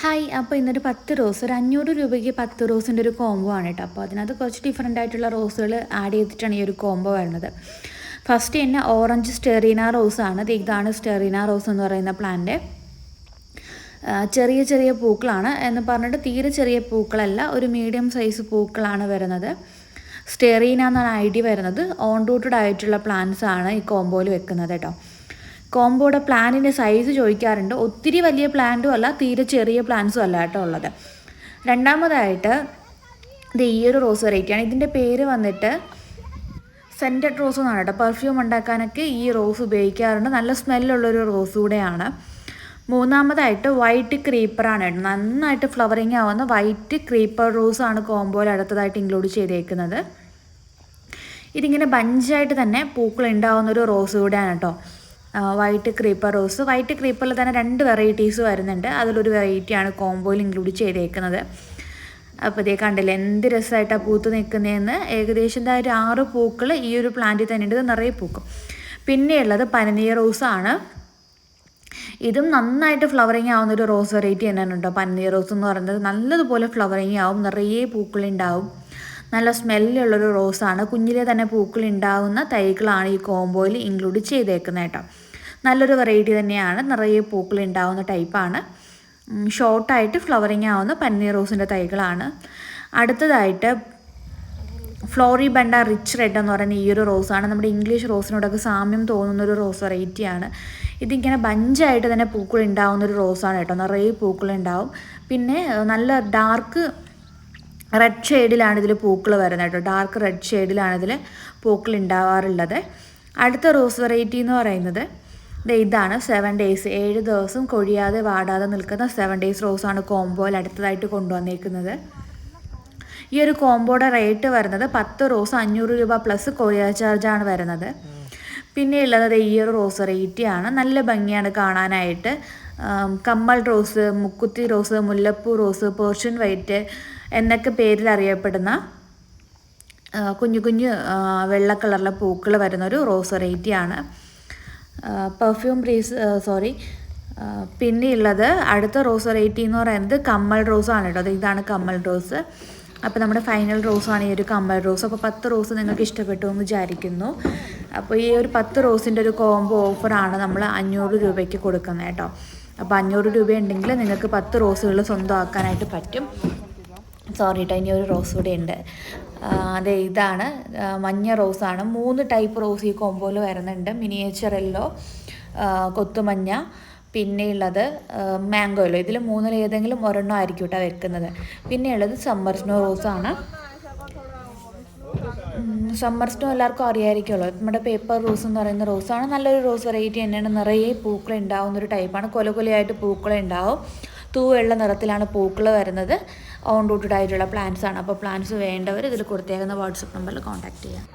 Hi, അപ്പോൾ ഇന്നൊരു 10 rose, ഒരു 500 രൂപയ്ക്ക് 10 റോസിൻ്റെ ഒരു കോംബോ ആണ് കേട്ടോ. അപ്പോൾ അതിനകത്ത് കുറച്ച് ഡിഫറെൻ്റ് ആയിട്ടുള്ള റോസുകൾ ആഡ് ചെയ്തിട്ടാണ് ഈ ഒരു കോംബോ വരുന്നത്. ഫസ്റ്റ് തന്നെ ഓറഞ്ച് സ്റ്റെറീന റോസാണ്. ഇതാണ് സ്റ്റെറീന റോസ് എന്ന് പറയുന്ന പ്ലാന്റ്. ചെറിയ ചെറിയ പൂക്കളാണ് എന്ന് പറഞ്ഞിട്ട് തീരെ ചെറിയ പൂക്കളല്ല, ഒരു മീഡിയം സൈസ് പൂക്കളാണ് വരുന്നത്. സ്റ്റെറീന എന്നാണ് ഐഡി വരുന്നത്. ഓൺ റൂട്ടഡ് ആയിട്ടുള്ള പ്ലാന്റ്സ് ആണ് ഈ കോംബോയിൽ വെക്കുന്നത് കേട്ടോ. കോംബോയുടെ പ്ലാന്റിൻ്റെ സൈസ് ചോദിക്കാറുണ്ട്. ഒത്തിരി വലിയ പ്ലാന്റും അല്ല, തീരെ ചെറിയ പ്ലാന്റ്സും അല്ല കേട്ടോ ഉള്ളത്. രണ്ടാമതായിട്ട് ഇത് ഈ ഒരു റോസ് വെറൈറ്റിയാണ്. ഇതിൻ്റെ പേര് വന്നിട്ട് സെൻറ്റഡ് റോസ് എന്നാണ് കേട്ടോ. പെർഫ്യൂം ഉണ്ടാക്കാനൊക്കെ ഈ റോസ് ഉപയോഗിക്കാറുണ്ട്. നല്ല സ്മെല്ലുള്ളൊരു റോസ് കൂടെയാണ്. മൂന്നാമതായിട്ട് വൈറ്റ് ക്രീപ്പറാണ് കേട്ടോ. നന്നായിട്ട് ഫ്ലവറിങ് ആവുന്ന വൈറ്റ് ക്രീപ്പർ റോസാണ് കോംബോയിൽ അടുത്തതായിട്ട് ഇൻക്ലൂഡ് ചെയ്തേക്കുന്നത്. ഇതിങ്ങനെ ബഞ്ചായിട്ട് തന്നെ പൂക്കൾ ഉണ്ടാവുന്നൊരു റോസ് കൂടെയാണ് കേട്ടോ വൈറ്റ് ക്രീപ്പർ റോസ്. വൈറ്റ് ക്രീപ്പറിൽ തന്നെ 2 വെറൈറ്റീസ് വരുന്നുണ്ട്. അതിലൊരു വെറൈറ്റിയാണ് കോംബോയിൽ ഇൻക്ലൂഡ് ചെയ്തേക്കുന്നത്. അപ്പോൾ ഇതേ കണ്ടില്ലേ എന്ത് രസമായിട്ടാണ് പൂത്ത് നിൽക്കുന്നതെന്ന്. ഏകദേശം ഒരു 6 പൂക്കൾ ഈ ഒരു പ്ലാന്റിൽ തന്നെ ഉണ്ട്. ഇത് നിറയെ പൂക്കും. പിന്നെയുള്ളത് പനിനീർ റോസാണ്. ഇതും നന്നായിട്ട് ഫ്ലവറിങ് ആവുന്നൊരു റോസ് വെറൈറ്റി തന്നെയാണ് കേട്ടോ. പനിനീർ റോസ് എന്ന് പറയുന്നത് നല്ലതുപോലെ ഫ്ലവറിങ് ആവും, നിറയെ പൂക്കളുണ്ടാവും, നല്ല സ്മെല്ലുള്ളൊരു റോസാണ്. കുഞ്ഞിലെ തന്നെ പൂക്കൾ ഉണ്ടാകുന്ന തൈകളാണ് ഈ കോംബോയിൽ ഇൻക്ലൂഡ് ചെയ്തേക്കുന്നത് കേട്ടോ. നല്ലൊരു വെറൈറ്റി തന്നെയാണ്, നിറയെ പൂക്കൾ ഉണ്ടാകുന്ന ടൈപ്പാണ്. ഷോർട്ടായിട്ട് ഫ്ലവറിങ് ആവുന്ന പന്നീർ റോസിൻ്റെ തൈകളാണ്. അടുത്തതായിട്ട് ഫ്ലോറിബണ്ട റിച്ച് റെഡ് എന്ന് പറയുന്ന ഈ ഒരു റോസാണ്. നമ്മുടെ ഇംഗ്ലീഷ് റോസിനോടൊക്കെ സാമ്യം തോന്നുന്നൊരു റോസ് വെറൈറ്റിയാണ്. ഇതിങ്ങനെ ബഞ്ചായിട്ട് തന്നെ പൂക്കൾ ഉണ്ടാകുന്നൊരു റോസാണ് കേട്ടോ. നിറയെ പൂക്കളുണ്ടാവും. പിന്നെ നല്ല ഡാർക്ക് റെഡ് ഷെയ്ഡിലാണ് ഇതിൽ പൂക്കൾ വരുന്നത് കേട്ടോ. ഡാർക്ക് റെഡ് ഷെയ്ഡിലാണ് ഇതിൽ പൂക്കൾ ഉണ്ടാവാറുള്ളത്. അടുത്ത റോസ് വെറൈറ്റി എന്ന് പറയുന്നത് ഇതാണ് 7 days, 7 ദിവസം കൊഴിയാതെ വാടാതെ നിൽക്കുന്ന 7 days റോസാണ് കോംബോയിൽ അടുത്തതായിട്ട് കൊണ്ടുവന്നേക്കുന്നത്. ഈ ഒരു കോംബോയുടെ റേറ്റ് വരുന്നത് 10 റോസ് 500 രൂപ പ്ലസ് കൊറിയർ ചാർജാണ് വരുന്നത്. പിന്നെ ഉള്ളത് ഈ ഒരു റോസ് വെറൈറ്റിയാണ്. നല്ല ഭംഗിയാണ് കാണാനായിട്ട്. കമ്മൽ റോസ്, മുക്കുത്തി റോസ്, മുല്ലപ്പൂ റോസ്, പേർഷ്യൻ വൈറ്റ് എന്നൊക്കെ പേരിൽ അറിയപ്പെടുന്ന കുഞ്ഞു കുഞ്ഞു വെള്ള കളറിലെ പൂക്കൾ വരുന്നൊരു റോസ് വെറൈറ്റിയാണ്. പെർഫ്യൂം പിന്നെയുള്ളത് അടുത്ത റോസ് വെറൈറ്റി എന്ന് പറയുന്നത് കമ്മൽ റോസാണ് കേട്ടോ. ഇതാണ് കമ്മൽ റോസ്. അപ്പോൾ നമ്മുടെ ഫൈനൽ റോസാണ് ഈ ഒരു കമ്മൽ റോസ്. അപ്പോൾ 10 റോസ് നിങ്ങൾക്ക് ഇഷ്ടപ്പെട്ടു എന്ന് വിചാരിക്കുന്നു. അപ്പോൾ ഈ ഒരു 10 റോസിൻ്റെ ഒരു കോംബോ ഓഫറാണ് നമ്മൾ 500 രൂപയ്ക്ക് കൊടുക്കുന്നത് കേട്ടോ. അപ്പോൾ 500 രൂപ ഉണ്ടെങ്കിൽ നിങ്ങൾക്ക് 10 റോസുകൾ സ്വന്തമാക്കാനായിട്ട് പറ്റും. സോറി കേട്ടോ, ഇനി ഒരു റോസ് കൂടെ ഉണ്ട്. അതെ, ഇതാണ് മഞ്ഞ റോസാണ്. 3 ടൈപ്പ് റോസ് ഈ കോംബോയിൽ വരുന്നുണ്ട്. മിനിയേച്ചർ യെല്ലോ, കൊത്തുമഞ്ഞ, പിന്നെയുള്ളത് മാംഗോ യെല്ലോ. ഇതിൽ 3-ൽ ഏതെങ്കിലും ഒരെണ്ണം ആയിരിക്കും കേട്ടോ വെക്കുന്നത്. പിന്നെയുള്ളത് സമ്മർ സ്നോ റോസാണ്. സമ്മർ സ്നോ എല്ലാവർക്കും അറിയാമായിരിക്കുമല്ലോ. നമ്മുടെ പേപ്പർ റോസ് എന്ന് പറയുന്ന റോസാണ്. നല്ലൊരു റോസ് വെറൈറ്റി തന്നെയാണ്. നിറയെ പൂക്കൾ ഉണ്ടാവുന്നൊരു ടൈപ്പാണ്. കൊലകൊലയായിട്ട് പൂക്കൾ ഉണ്ടാവും. തൂവെള്ള നിറത്തിലാണ് പൂക്കൾ വരുന്നത്. ഓൺ റൂട്ടഡ് ആയിട്ടുള്ള പ്ലാന്റ്സ് ആണ്. അപ്പോൾ പ്ലാന്റ്സ് വേണ്ടവർ ഇതിൽ കൊടുത്തേക്കുന്ന വാട്സപ്പ് നമ്പറിൽ കോൺടാക്റ്റ് ചെയ്യാം.